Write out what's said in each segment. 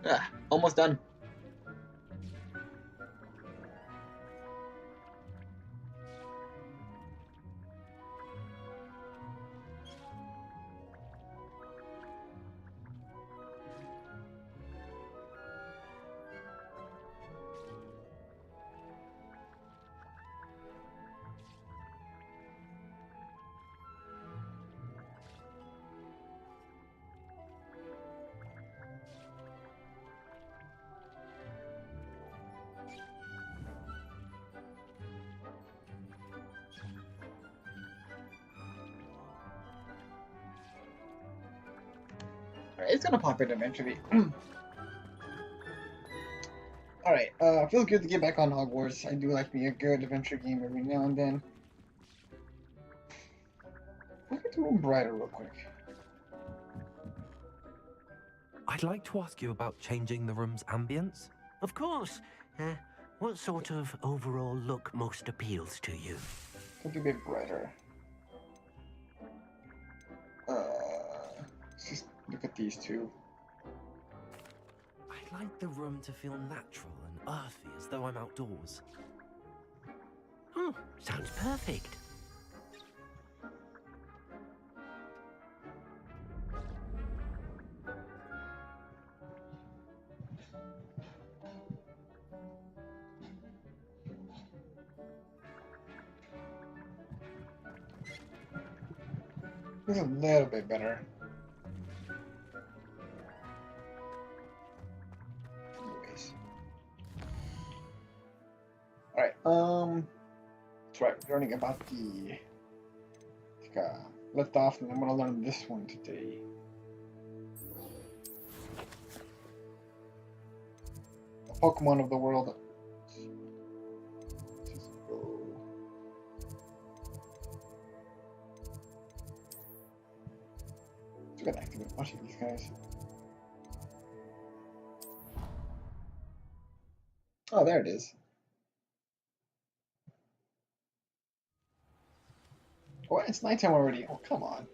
Ah, almost done. Alright, it's gonna pop in eventually. Alright, feels good to get back on Hogwarts. I do like being a good adventure game every now and then. Let's get the room brighter real quick. I'd like to ask you about changing the room's ambience. Of course. What sort of overall look most appeals to you? Could be a bit brighter. Let's just look at these two. I'd like the room to feel natural and earthy, as though I'm outdoors. Oh, sounds perfect. This is a little bit better. Anyways. Alright, that's right, learning about the left off, and I'm gonna learn this one today. The Pokemon of the world. Let's just go. I gotta activate a bunch of these guys. Oh, there it is. Oh, it's nighttime already. Oh, come on.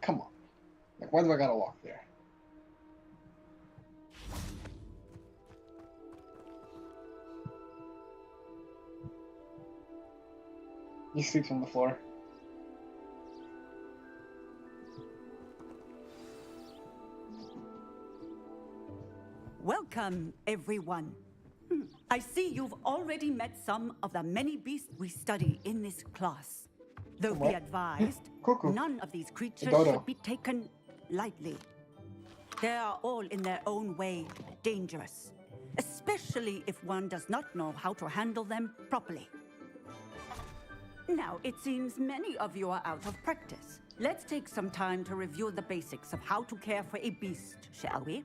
Come on. Like, why do I gotta walk there? He sleeps on the floor. Welcome, everyone. I see you've already met some of the many beasts we study in this class. Though be advised, Cuckoo. none of these creatures Dodo. should be taken lightly. They are all in their own way dangerous, especially if one does not know how to handle them properly. Now, it seems many of you are out of practice. Let's take some time to review the basics of how to care for a beast, shall we?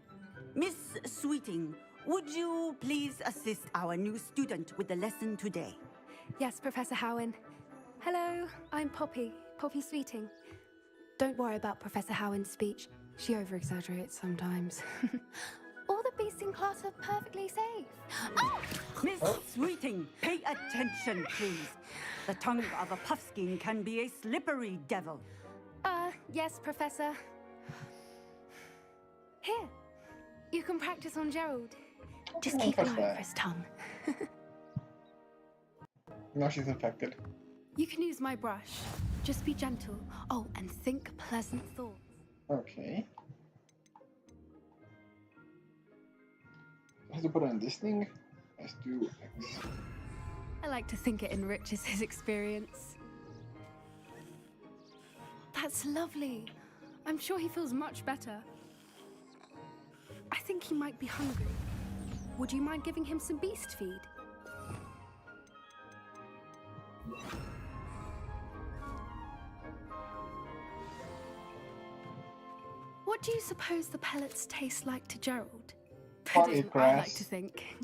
Miss Sweeting, would you please assist our new student with the lesson today? Yes, Professor Howen. Hello, I'm Poppy Sweeting. Don't worry about Professor Howen's speech. She over-exaggerates sometimes. All the beasts in class are perfectly safe. Oh! Miss Sweeting, pay attention, please. The tongue of a puffskein can be a slippery devil. Yes, Professor. Here, you can practice on Gerald. Just keep an eye out for his tongue. Now she's infected. You can use my brush. Just be gentle. Oh, and think pleasant thoughts. Okay. I have to put on this thing. Let's do X. I like to think it enriches his experience. That's lovely. I'm sure he feels much better. I think he might be hungry. Would you mind giving him some beast feed? What do you suppose the pellets taste like to Gerald? Probably Pudding, I grass. like to think.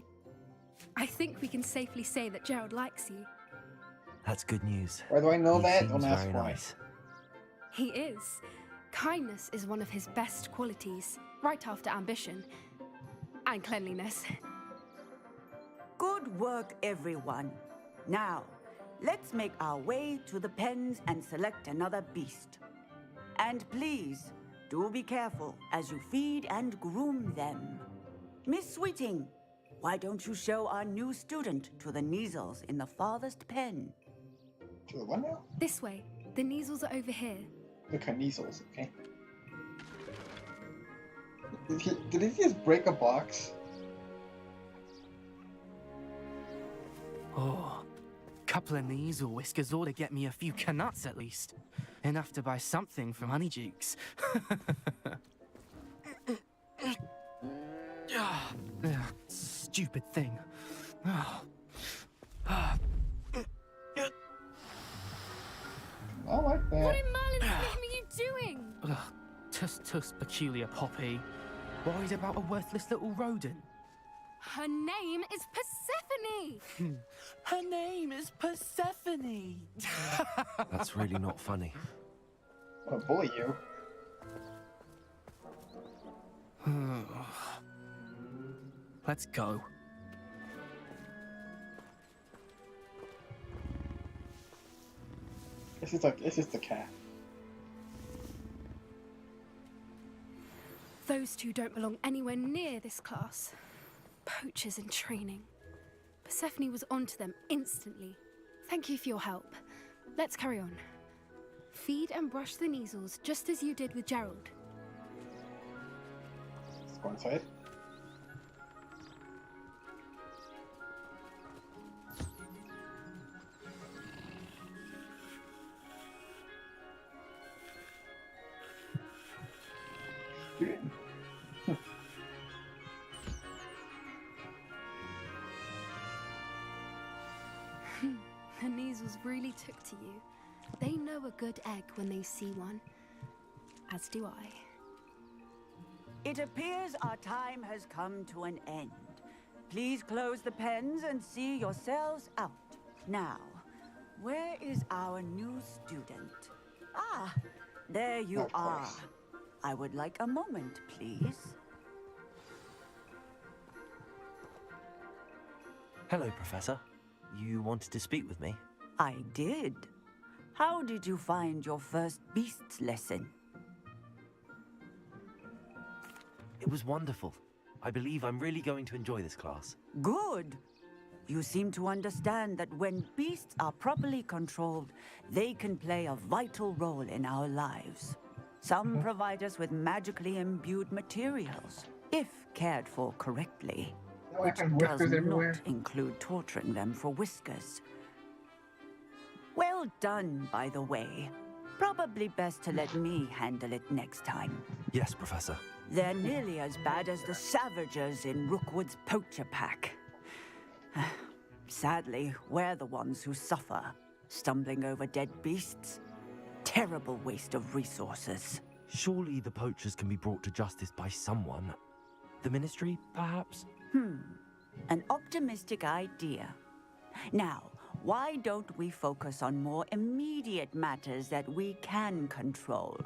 I think we can safely say that Gerald likes you. That's good news. Why do I know He that? seems Don't ask very why. nice. He is. Kindness is one of his best qualities, right after ambition. And cleanliness. Good work, everyone. Now, let's make our way to the pens and select another beast. And please, do be careful as you feed and groom them. Miss Sweeting, why don't you show our new student to the Kneazles in the farthest pen? To the what now? This way. The Kneazles are over here. The Kneazles, okay. Did he just break a box? Oh, couple of Kneazle whiskers ought to get me a few canuts at least. Enough to buy something from Honeydukes. Stupid thing. I like that. What in Merlin's name are you doing? Tuss peculiar Poppy. Worried about a worthless little rodent. Her name is Persephone! Her name is Persephone! That's really not funny. I'm gonna bully you. Let's go. It's just a cat. Those two don't belong anywhere near this class. Poachers in training. Persephone was onto them instantly. Thank you for your help. Let's carry on. Feed and brush the Kneazles just as you did with Gerald. Let's go inside. The Kneazles really took to you. They know a good egg when they see one. As do I. It appears our time has come to an end. Please close the pens and see yourselves out. Now, where is our new student? Ah, there you Of are. course. I would like a moment, please. Hello, Professor. You wanted to speak with me? I did. How did you find your first beasts lesson? It was wonderful. I believe I'm really going to enjoy this class. Good. You seem to understand that when beasts are properly controlled, they can play a vital role in our lives. Some provide us with magically imbued materials, if cared for correctly. No, I Which have does whiskers everywhere. not include torturing them for whiskers. Well done, by the way. Probably best to let me handle it next time. Yes, Professor. They're nearly as bad as the Savagers in Rookwood's poacher pack. Sadly, we're the ones who suffer, stumbling over dead beasts. Terrible waste of resources. Surely the poachers can be brought to justice by someone. The Ministry, perhaps? An optimistic idea. Now, why don't we focus on more immediate matters that we can control?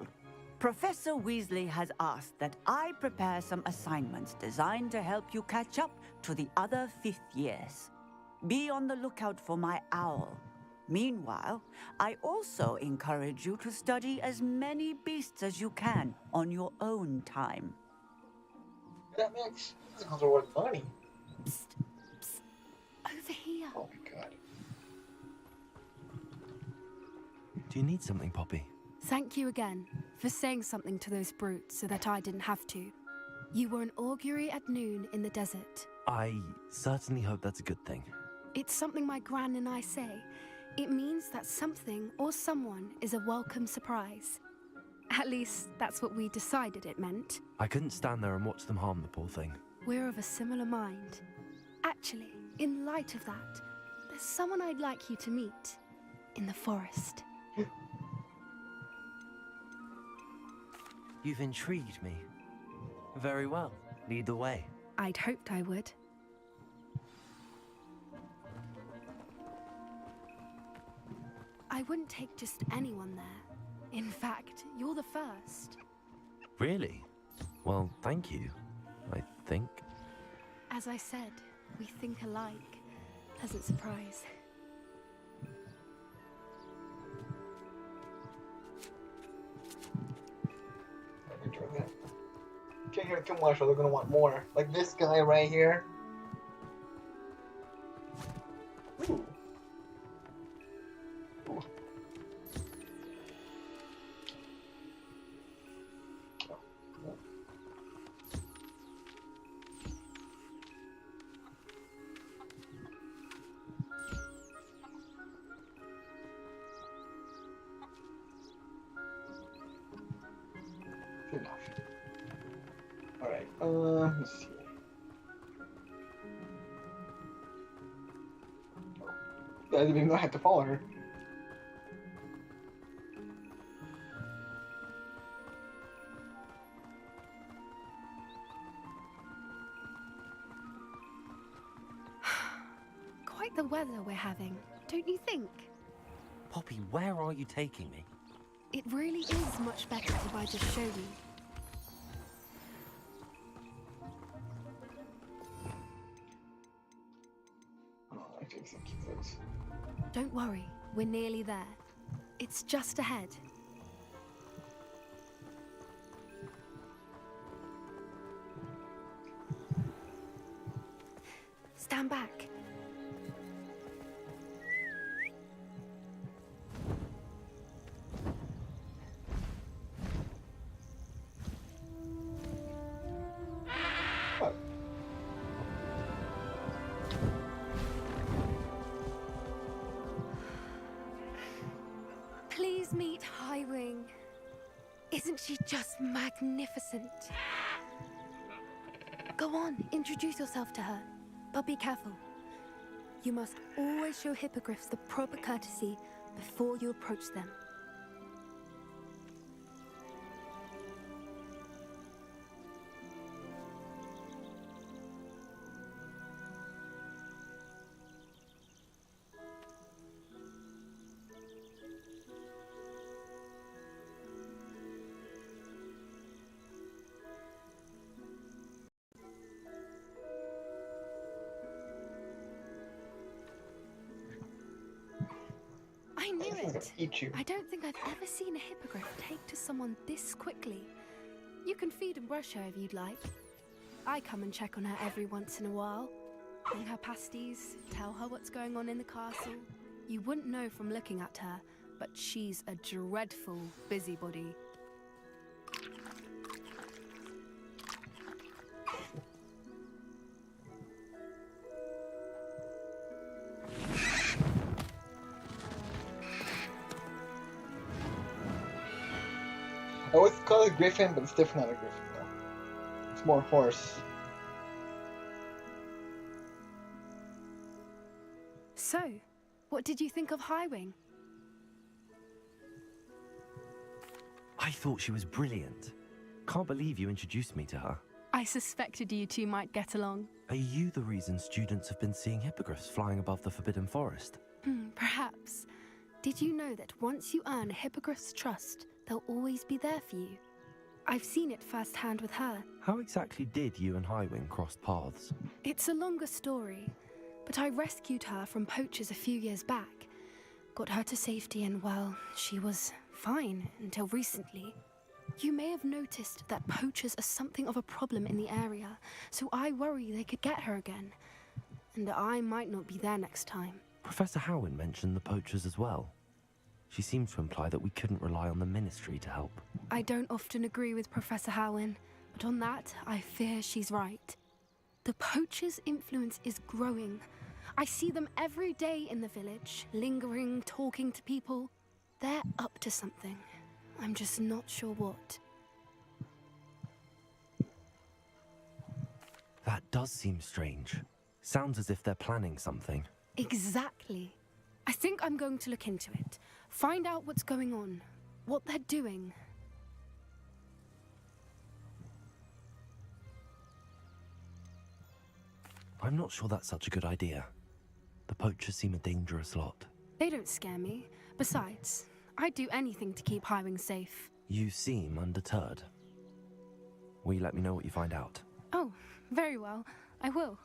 Professor Weasley has asked that I prepare some assignments designed to help you catch up to the other fifth years. Be on the lookout for my owl. Meanwhile, I also encourage you to study as many beasts as you can on your own time. That makes musicals are worth money. Psst, psst. Over here. Oh my god. Do you need something, Poppy? Thank you again for saying something to those brutes so that I didn't have to. You were an augury at noon in the desert. I certainly hope that's a good thing. It's something my gran and I say. It means that something or someone is a welcome surprise. At least, that's what we decided it meant. I couldn't stand there and watch them harm the poor thing. We're of a similar mind. Actually, in light of that, there's someone I'd like you to meet. In the forest. You've intrigued me. Very well. Lead the way. I'd hoped I would. I wouldn't take just anyone there. In fact, you're the first. Really? Well, thank you, I think. As I said, we think alike. Pleasant surprise. Enjoy that. Can't hear too much or they're gonna want more. Like this guy right here. Ooh. Ooh. Enough. Alright, let's see. I didn't even know I had to follow her. Quite the weather we're having, don't you think? Poppy, where are you taking me? It really is much better if I just show you. Oh, I fix it, keep this. Don't worry, we're nearly there. It's just ahead. Stand back. What? Please meet Highwing. Isn't she just magnificent? Go on, introduce yourself to her. But be careful. You must always show hippogriffs the proper courtesy before you approach them. I knew This is gonna it. eat you. I don't think I've ever seen a hippogriff take to someone this quickly. You can feed and brush her if you'd like. I come and check on her every once in a while. Bring her pasties, tell her what's going on in the castle. You wouldn't know from looking at her, but she's a dreadful busybody. I always call it griffin, but it's definitely not a griffin though. It's more horse. So, what did you think of Highwing? I thought she was brilliant. Can't believe you introduced me to her. I suspected you two might get along. Are you the reason students have been seeing hippogriffs flying above the Forbidden Forest? Perhaps. Did you know that once you earn a hippogriff's trust, they'll always be there for you? I've seen it firsthand with her. How exactly did you and Highwing cross paths? It's a longer story, but I rescued her from poachers a few years back. Got her to safety and, well, she was fine until recently. You may have noticed that poachers are something of a problem in the area, so I worry they could get her again. And I might not be there next time. Professor Howin mentioned the poachers as well. She seemed to imply that we couldn't rely on the Ministry to help. I don't often agree with Professor Howin, but on that, I fear she's right. The poachers' influence is growing. I see them every day in the village, lingering, talking to people. They're up to something. I'm just not sure what. That does seem strange. Sounds as if they're planning something. Exactly. I think I'm going to look into it. Find out what's going on, what they're doing. I'm not sure that's such a good idea. The poachers seem a dangerous lot. They don't scare me. Besides, I'd do anything to keep Highwing safe. You seem undeterred. Will you let me know what you find out? Oh, very well. I will.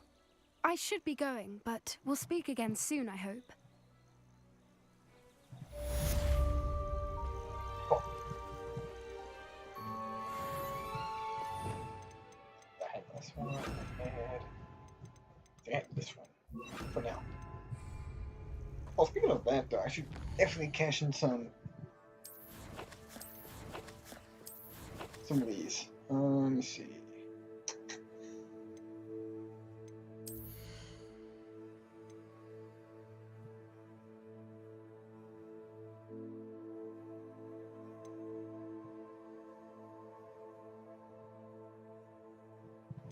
I should be going, but we'll speak again soon, I hope. I had this one. I had this one for now. Oh, speaking of that, though, I should definitely cash in some of these. Let me see.